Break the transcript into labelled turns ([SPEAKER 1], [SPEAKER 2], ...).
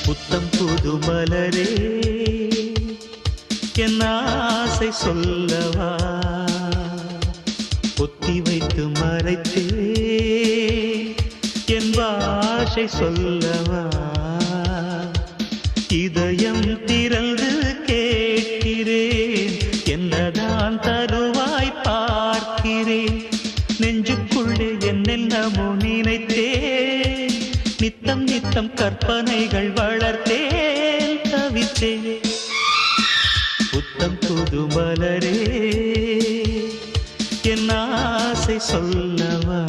[SPEAKER 1] புத்தம் புது மலரே என் ஆசை சொல்லவா பொத்தி வைத்து மறைத்தே என் பாஷை சொல்லவா இதயம் திறந்து கேட்கிறேன் என்னதான் தருவாய் பார்க்கிறேன் நெஞ்சுக்குள்ளே என்னென்னமோ நினைத்தேன் நித்தம் நித்தம் கற்பனைகள் வளர்த்தேன் தவித்தேன் புத்தம் புது மலரே என் ஆசை சொல்லவா